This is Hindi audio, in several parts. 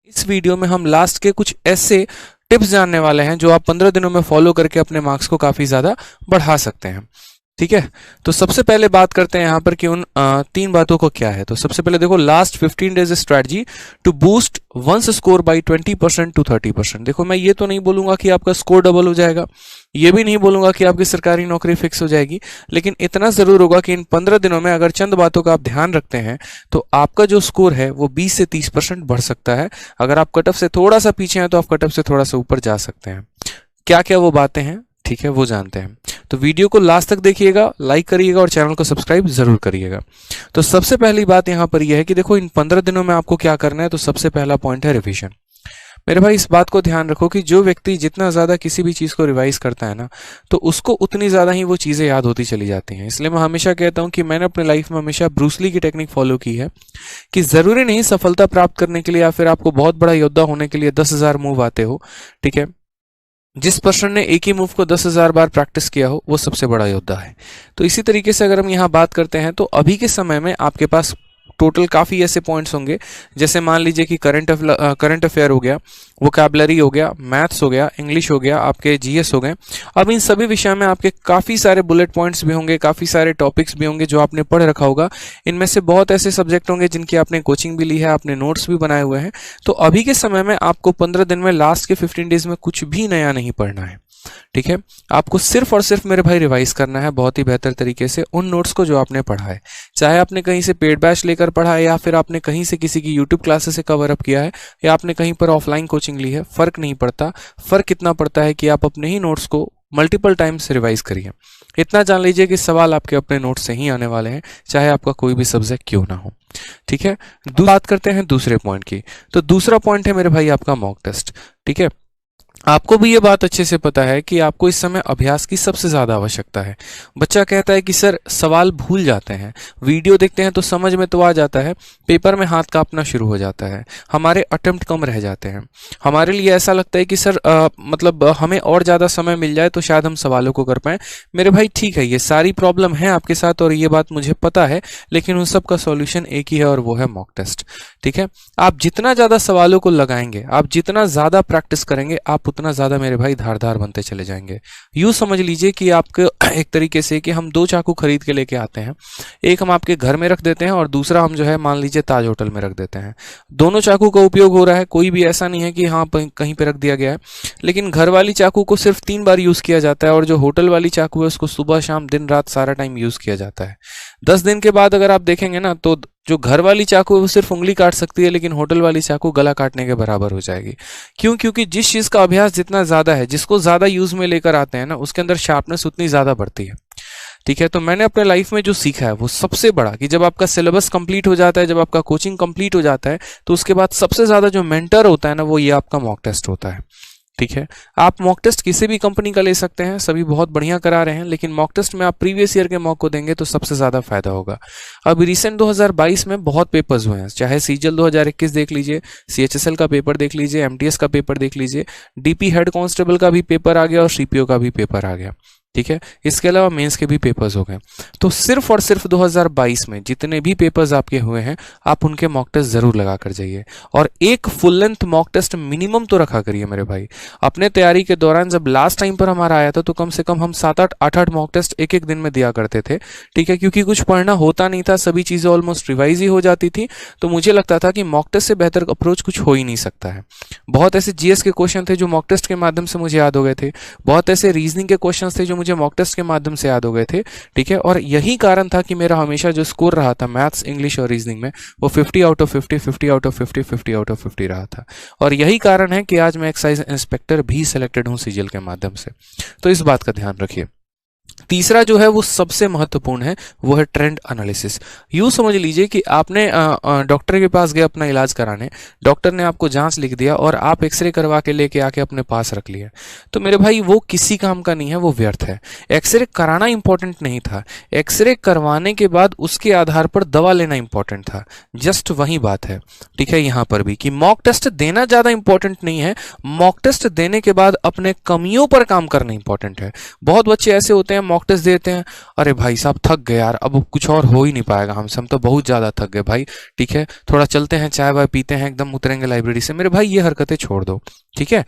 इस वीडियो में हम लास्ट के कुछ ऐसे टिप्स जानने वाले हैं जो आप 15 दिनों में फॉलो करके अपने मार्क्स को काफी ज्यादा बढ़ा सकते हैं। ठीक है, तो सबसे पहले बात करते हैं यहाँ पर कि उन 3 बातों को क्या है। तो सबसे पहले देखो, last 15 days strategy to boost ones score by 20% to 30%। देखो, मैं ये तो नहीं बोलूंगा कि आपका स्कोर डबल हो जाएगा, ये भी नहीं बोलूंगा कि आपकी सरकारी नौकरी फिक्स हो जाएगी, लेकिन इतना जरूर होगा कि इन 15 दिनों में अगर चंद बातों का आप ध्यान रखते हैं तो आपका जो स्कोर है वो 20 से 30% बढ़ सकता है। अगर आप कट ऑफ से थोड़ा सा पीछे हैं तो आप कट ऑफ से थोड़ा सा ऊपर जा सकते हैं। क्या क्या वो बातें हैं, ठीक है, वो जानते हैं। तो वीडियो को लास्ट तक देखिएगा, लाइक करिएगा और चैनल को सब्सक्राइब जरूर करिएगा। तो सबसे पहली बात यहां पर यह है कि देखो, इन 15 दिनों में आपको क्या करना है। तो सबसे पहला पॉइंट है रिवीजन। मेरे भाई, इस बात को ध्यान रखो कि जो व्यक्ति जितना ज्यादा किसी भी चीज को रिवाइज करता है ना, तो उसको उतनी ज्यादा ही वो चीजें याद होती चली जाती हैं। इसलिए मैं हमेशा कहता हूं कि मैंने अपने लाइफ में हमेशा ब्रूस ली की टेक्निक फॉलो की है कि जरूरी नहीं सफलता प्राप्त करने के लिए या फिर आपको बहुत बड़ा योद्धा होने के लिए 10,000 मूव आते हो। ठीक है, जिस पर्सन ने एक ही मूव को 10,000 बार प्रैक्टिस किया हो वो सबसे बड़ा योद्धा है। तो इसी तरीके से अगर हम यहाँ बात करते हैं तो अभी के समय में आपके पास टोटल काफी ऐसे पॉइंट्स होंगे, जैसे मान लीजिए कि करंट अफेयर हो गया, वोकैबुलरी हो गया, मैथ्स हो गया, इंग्लिश हो गया, आपके जीएस हो गए। अब इन सभी विषय में आपके काफी सारे बुलेट पॉइंट्स भी होंगे, काफी सारे टॉपिक्स भी होंगे जो आपने पढ़ रखा होगा। इनमें से बहुत ऐसे सब्जेक्ट होंगे जिनकी आपने कोचिंग भी ली है, आपने नोट्स भी बनाए हुए हैं। तो अभी के समय में आपको 15 दिन में, लास्ट के 15 डेज में कुछ भी नया नहीं पढ़ना है। ठीक है, आपको सिर्फ और सिर्फ मेरे भाई रिवाइज करना है बहुत ही बेहतर तरीके से उन नोट्स को जो आपने पढ़ा है। चाहे आपने कहीं से पेड बैच लेकर पढ़ा है या फिर आपने कहीं से किसी की यूट्यूब क्लासेस से कवर अप किया है या आपने कहीं पर ऑफलाइन कोचिंग ली है, फर्क नहीं पड़ता। फर्क इतना पड़ता है कि आप अपने ही नोट्स को मल्टीपल टाइम्स रिवाइज करिए। इतना जान लीजिए कि सवाल आपके अपने नोट्स से ही आने वाले हैं, चाहे आपका कोई भी सब्जेक्ट क्यों ना हो। ठीक है, बात करते हैं दूसरे पॉइंट की। तो दूसरा पॉइंट है मेरे भाई आपका मॉक टेस्ट। ठीक है, आपको भी ये बात अच्छे से पता है कि आपको इस समय अभ्यास की सबसे ज्यादा आवश्यकता है। बच्चा कहता है कि सर सवाल भूल जाते हैं, वीडियो देखते हैं तो समझ में तो आ जाता है, पेपर में हाथ कांपना शुरू हो जाता है, हमारे अटेम्प्ट कम रह जाते हैं, हमारे लिए ऐसा लगता है कि सर मतलब हमें और ज्यादा समय मिल जाए तो शायद हम सवालों को कर पाए। मेरे भाई ठीक है, ये सारी प्रॉब्लम है आपके साथ और ये बात मुझे पता है, लेकिन उन सब का सॉल्यूशन एक ही है और वो है मॉक टेस्ट। ठीक है, आप जितना ज्यादा सवालों को लगाएंगे, आप जितना ज्यादा प्रैक्टिस करेंगे, आप उतना ज्यादा मेरे भाई धारदार बनते चले जाएंगे। यूं समझ लीजिए कि आपके एक तरीके से कि हम 2 चाकू खरीद के लेके आते हैं, एक हम आपके घर में रख देते हैं और दूसरा हम जो है मान लीजिए ताज होटल में रख देते हैं। दोनों चाकू का उपयोग हो रहा है, कोई भी ऐसा नहीं है कि हाँ कहीं पे रख दिया गया है, लेकिन घर वाली चाकू को सिर्फ 3 बार यूज किया जाता है और जो होटल वाली चाकू है उसको सुबह शाम दिन रात सारा टाइम यूज किया जाता है। 10 दिन के बाद अगर आप देखेंगे ना तो जो घर वाली चाकू है वो सिर्फ उंगली काट सकती है, लेकिन होटल वाली चाकू गला काटने के बराबर हो जाएगी। क्यों? क्योंकि जिस चीज का अभ्यास जितना ज्यादा है, जिसको ज्यादा यूज में लेकर आते हैं ना, उसके अंदर शार्पनेस उतनी ज्यादा बढ़ती है। ठीक है, तो मैंने अपने लाइफ में जो सीखा है वो सबसे बड़ा कि जब आपका सिलेबस कंप्लीट हो जाता है, जब आपका कोचिंग कंप्लीट हो जाता है, तो उसके बाद सबसे ज्यादा जो मेंटर होता है ना, वो ये आपका मॉक टेस्ट होता है। ठीक है, आप मॉक टेस्ट किसी भी कंपनी का ले सकते हैं, सभी बहुत बढ़िया करा रहे हैं, लेकिन मॉक टेस्ट में आप प्रीवियस ईयर के मॉक को देंगे तो सबसे ज्यादा फायदा होगा। अब रिसेंट 2022 में बहुत पेपर्स हुए हैं, चाहे सीजल 2021 देख लीजिए, सीएचएसएल का पेपर देख लीजिए, एमटीएस का पेपर देख लीजिए, डीपी हेड कांस्टेबल का भी पेपर आ गया और सीपीओ का भी पेपर आ गया। ठीक है, इसके अलावा मेंस के भी पेपर्स हो गए। तो सिर्फ और सिर्फ 2022 में जितने भी पेपर्स आपके हुए हैं, आप उनके मॉक टेस्ट जरूर लगा कर जाइए और एक full length mock test minimum तो रखा करिए मेरे भाई। अपने तैयारी के दौरान जब लास्ट टाइम पर हमारा आया था तो कम से कम हम 7-8 8-8 मॉक टेस्ट एक एक दिन में दिया करते थे। ठीक है, क्योंकि कुछ पढ़ना होता नहीं था, सभी चीजें ऑलमोस्ट रिवाइज ही हो जाती थी, तो मुझे लगता था कि मॉक टेस्ट से बेहतर अप्रोच कुछ हो ही नहीं सकता है। बहुत ऐसे जीएस के क्वेश्चन थे जो मॉक टेस्ट के माध्यम से मुझे याद हो गए थे, बहुत ऐसे रीजनिंग के क्वेश्चन थे जो मुझे मॉक टेस्ट के माध्यम से याद हो गए थे। ठीक है, और यही कारण था कि मेरा हमेशा जो स्कोर रहा था मैथ्स, इंग्लिश और रीजनिंग में, वो 50 out of 50, 50 out of 50, 50 out of 50 रहा था। और यही कारण है कि आज मैं एक्साइज इंस्पेक्टर भी सिलेक्टेड हूं सीजीएल के माध्यम से। तो इस बात का ध्यान रखिए। तीसरा जो है वो सबसे महत्वपूर्ण है, वो है ट्रेंड एनालिसिस। यूं समझ लीजिए कि आपने डॉक्टर के पास गए अपना इलाज कराने, डॉक्टर ने आपको जांच लिख दिया और आप एक्सरे करवा के लेके आके अपने पास रख लिया। तो मेरे भाई वो किसी काम का नहीं है, वो व्यर्थ है। एक्सरे कराना इंपॉर्टेंट नहीं था, एक्सरे करवाने के बाद उसके आधार पर दवा लेना इंपॉर्टेंट था। जस्ट वही बात है। ठीक है, यहां पर भी कि मॉक टेस्ट देना ज्यादा इंपॉर्टेंट नहीं है, मॉक टेस्ट देने के बाद अपने कमियों पर काम करना इंपॉर्टेंट है। बहुत बच्चे ऐसे होते हैं मॉक टेस्ट देते हैं, अरे भाई साहब थक गए यार, अब कुछ और हो ही नहीं पाएगा हमसे, हम तो बहुत ज़्यादा थक गए भाई, ठीक है थोड़ा चलते हैं चाय वाय पीते हैं, एकदम उतरेंगे लाइब्रेरी से। मेरे भाई ये हरकतें छोड़ दो, ठीक है।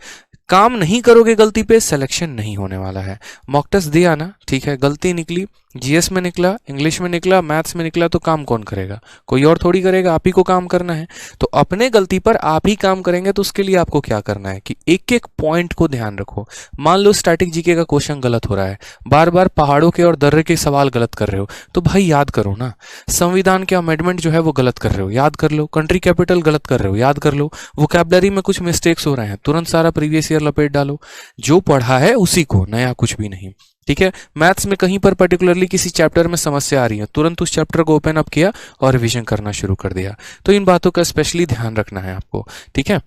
काम नहीं करोगे गलती पे, सिलेक्शन नहीं होने वाला है। मॉक टेस्ट दिया ना, ठीक है, गलती निकली, जीएस में निकला, इंग्लिश में निकला, मैथ्स में निकला, तो काम कौन करेगा? कोई और थोड़ी करेगा, आप ही को काम करना है। तो अपने गलती पर आप ही काम करेंगे, तो उसके लिए आपको क्या करना है कि एक एक पॉइंट को ध्यान रखो। मान लो स्टैटिक जीके का क्वेश्चन गलत हो रहा है, बार बार पहाड़ों के और दर्रे के सवाल गलत कर रहे हो, तो भाई याद करो ना। संविधान के अमेंडमेंट जो है वो गलत कर रहे हो, याद कर लो। कंट्री कैपिटल गलत कर रहे हो, याद कर लो। वोकैबुलरी में कुछ मिस्टेक्स हो रहे हैं, तुरंत सारा प्रीवियस ईयर लपेट डालो। जो पढ़ा है उसी को, नया कुछ भी नहीं, ठीक है। मैथ्स में कहीं पर पर्टिकुलरली किसी चैप्टर में समस्या आ रही है, तुरंत उस चैप्टर को ओपन अप किया और रिवीजन करना शुरू कर दिया। तो इन बातों का स्पेशली ध्यान रखना है आपको, ठीक है।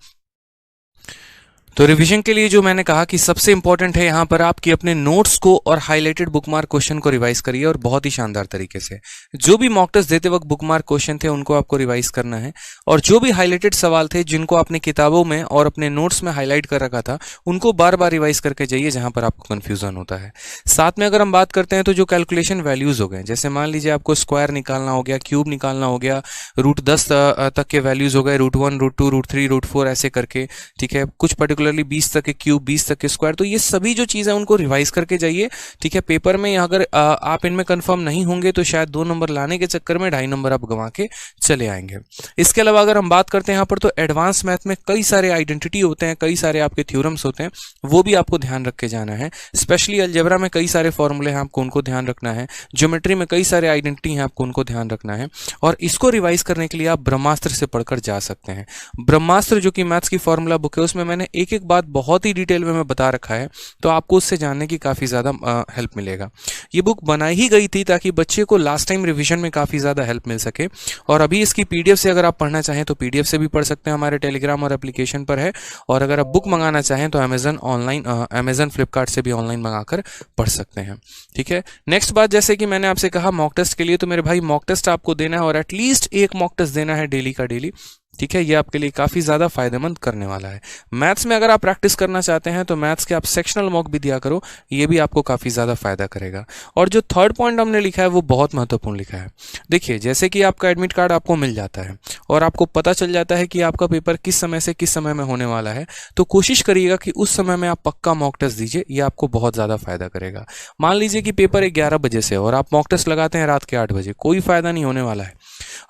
तो रिवीजन के लिए जो मैंने कहा कि सबसे इंपॉर्टेंट है यहाँ पर आपकी अपने नोट्स को और हाईलाइटेड बुकमार्क क्वेश्चन को रिवाइज करिए, और बहुत ही शानदार तरीके से। जो भी मॉक टेस्ट देते वक्त बुकमार्क क्वेश्चन थे उनको आपको रिवाइज करना है, और जो भी हाईलाइटेड सवाल थे जिनको आपने किताबों में और अपने नोट्स में हाईलाइट कर रखा था, उनको बार बार रिवाइज करके जाइए जहां पर आपको कंफ्यूजन होता है। साथ में अगर हम बात करते हैं तो जो कैलकुलेशन वैल्यूज हो गए, जैसे मान लीजिए आपको स्क्वायर निकालना हो गया, क्यूब निकालना हो गया, √10 तक के वैल्यूज हो गए, √1 √2 √3 √4 ऐसे करके, ठीक है। कुछ पर्टिकुलरली 20 तक के क्यूब, 20 तक के स्क्वायर, तो ये सभी जो चीज़ है उनको रिवाइज करके जाइए, ठीक है। पेपर में अगर आप इनमें कंफर्म नहीं होंगे तो शायद 2 नंबर लाने के चक्कर में 2.5 नंबर आप गंवा के चले आएंगे। इसके अलावा अगर हम बात करते हैं यहाँ पर, तो एडवांस मैथ में कई सारे आइडेंटिटी होते हैं, कई सारे आपके थ्योरम्स होते हैं, वो भी आपको ध्यान रख के जाना है। स्पेशली अलजेब्रा में कई सारे फॉर्मूले हैं, आपको उनको ध्यान रखना है। ज्योमेट्री में कई सारे आइडेंटिटी हैं, आपको उनको ध्यान रखना है। और इसको रिवाइज करने के लिए आप ब्रह्मास्त्र से पढ़कर जा सकते हैं। ब्रह्मास्त्र जो कि मैथ्स की फॉर्मूला बुक है, उसमें मैंने एक एक बात बहुत ही डिटेल में मैं बता रखा है, तो आपको उससे जानने की काफ़ी ज़्यादा हेल्प मिलेगा। ये बुक बनाई ही गई थी ताकि बच्चे को लास्ट टाइम रिवीजन में काफ़ी ज़्यादा हेल्प मिल सके। और अभी इसकी पीडीएफ से अगर आप पढ़ना चाहें तो पीडीएफ से भी पढ़ सकते हैं, हमारे टेलीग्राम और एप्लीकेशन पर है। और अगर आप बुक मंगाना चाहें तो अमेजन फ्लिपकार्ट से भी ऑनलाइन मंगाकर पढ़ सकते हैं, ठीक है। नेक्स्ट बात, जैसे कि मैंने आपसे कहा मॉक टेस्ट के लिए, तो मेरे भाई मॉक टेस्ट आपको देना है, और एटलीस्ट एक मॉक टेस्ट देना है डेली का डेली, ठीक है। ये आपके लिए काफ़ी ज़्यादा फायदेमंद करने वाला है। मैथ्स में अगर आप प्रैक्टिस करना चाहते हैं तो मैथ्स के आप सेक्शनल मॉक भी दिया करो, ये भी आपको काफ़ी ज़्यादा फायदा करेगा। और जो थर्ड पॉइंट हमने लिखा है वो बहुत महत्वपूर्ण लिखा है। देखिए, जैसे कि आपका एडमिट कार्ड आपको मिल जाता है और आपको पता चल जाता है कि आपका पेपर किस समय से किस समय में होने वाला है, तो कोशिश करिएगा कि उस समय में आप पक्का मॉक टेस्ट दीजिए, ये आपको बहुत ज़्यादा फायदा करेगा। मान लीजिए कि पेपर 11 बजे से और आप मॉक टेस्ट लगाते हैं रात के 8 बजे, कोई फायदा नहीं होने वाला है।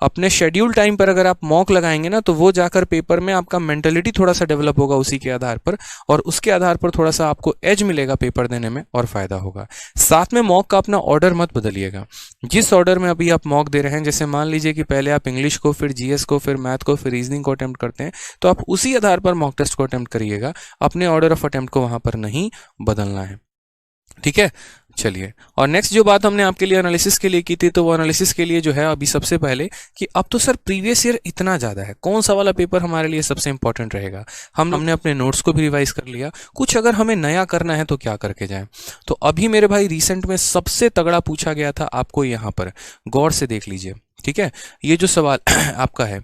अपने शेड्यूल टाइम पर अगर आप मॉक लगाएंगे ना, तो वो जाकर पेपर में आपका मेंटलिटी थोड़ा सा डेवलप होगा उसी के आधार पर, और उसके आधार पर थोड़ा सा आपको एज मिलेगा पेपर देने में और फायदा होगा। साथ में मॉक का अपना ऑर्डर मत बदलिएगा। जिस ऑर्डर में अभी आप मॉक दे रहे हैं, जैसे मान लीजिए कि पहले आप इंग्लिश को, फिर जीएस को, फिर मैथ को, फिर रीजनिंग को अटेम्प्ट करते हैं, तो आप उसी आधार पर मॉक टेस्ट को अटेम्प्ट करिएगा। अपने ऑर्डर ऑफ अटेम्प्ट को वहां पर नहीं बदलना है, ठीक है। चलिए, और नेक्स्ट जो बात हमने आपके लिए एनालिसिस के लिए की थी, तो वो एनालिसिस के लिए जो है अभी सबसे पहले कि अब तो सर प्रीवियस ईयर इतना ज़्यादा है, कौन सा वाला पेपर हमारे लिए सबसे इंपॉर्टेंट रहेगा। हमने अपने नोट्स को भी रिवाइज कर लिया, कुछ अगर हमें नया करना है तो क्या करके जाएं। तो अभी मेरे भाई रिसेंट में सबसे तगड़ा पूछा गया था, आपको यहाँ पर गौर से देख लीजिए, ठीक है। ये जो सवाल आपका है,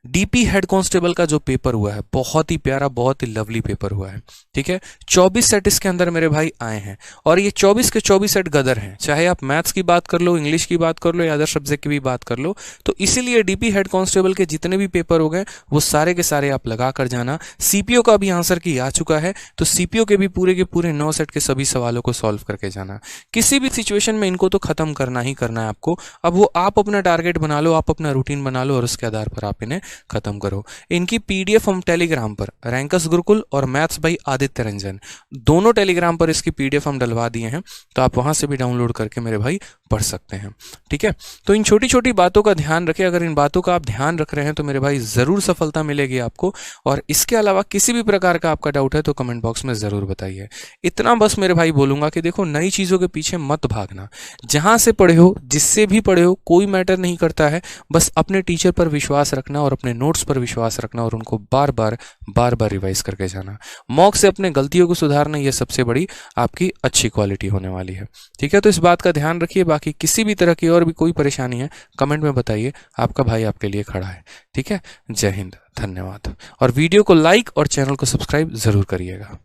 डीपी हेड कांस्टेबल का जो पेपर हुआ है, बहुत ही प्यारा, बहुत ही लवली पेपर हुआ है, ठीक है। 24 सेट इसके अंदर मेरे भाई आए हैं, और ये 24 के 24 सेट गदर हैं। चाहे आप मैथ्स की बात कर लो, इंग्लिश की बात कर लो, या अदर सब्जेक्ट की भी बात कर लो, तो इसीलिए डीपी हेड कांस्टेबल के जितने भी पेपर हो गए वो सारे के सारे आप लगा कर जाना। सीपीओ का भी आंसर की आ चुका है, तो सीपीओ के भी पूरे 9 सेट के सभी सवालों को सॉल्व करके जाना। किसी भी सिचुएशन में इनको तो खत्म करना ही करना है आपको। अब वो आप अपना टारगेट बना लो, आप अपना रूटीन बना लो, और उसके आधार पर आप इन्हें खत्म करो। इनकी पीडीएफ हम टेलीग्राम पर, रैंकस गुरुकुल और मैथ्स बाई आदित्य रंजन, दोनों टेलीग्राम पर इसकी पीडीएफ हम डलवा दिए हैं, तो आप वहां से भी डाउनलोड करके मेरे भाई पढ़ सकते हैं, ठीक है। तो इन छोटी छोटी बातों का ध्यान रखें। अगर इन बातों का आप ध्यान रख रहे हैं तो मेरे भाई जरूर सफलता मिलेगी आपको। और इसके अलावा किसी भी प्रकार का आपका डाउट है तो कमेंट बॉक्स में जरूर बताइए। इतना बस मेरे भाई बोलूंगा कि देखो, नई चीजों के पीछे मत भागना। जहां से पढ़े हो, जिससे भी पढ़े हो, कोई मैटर नहीं करता है। बस अपने टीचर पर विश्वास रखना और अपने नोट्स पर विश्वास रखना, और उनको बार बार रिवाइज करके जाना। मॉक से अपने गलतियों को सुधारना, यह सबसे बड़ी आपकी अच्छी क्वालिटी होने वाली है, ठीक है। तो इस बात का ध्यान रखिए। बाकी किसी भी तरह की और भी कोई परेशानी है कमेंट में बताइए, आपका भाई आपके लिए खड़ा है, ठीक है। जय हिंद, धन्यवाद। और वीडियो को लाइक और चैनल को सब्सक्राइब जरूर करिएगा।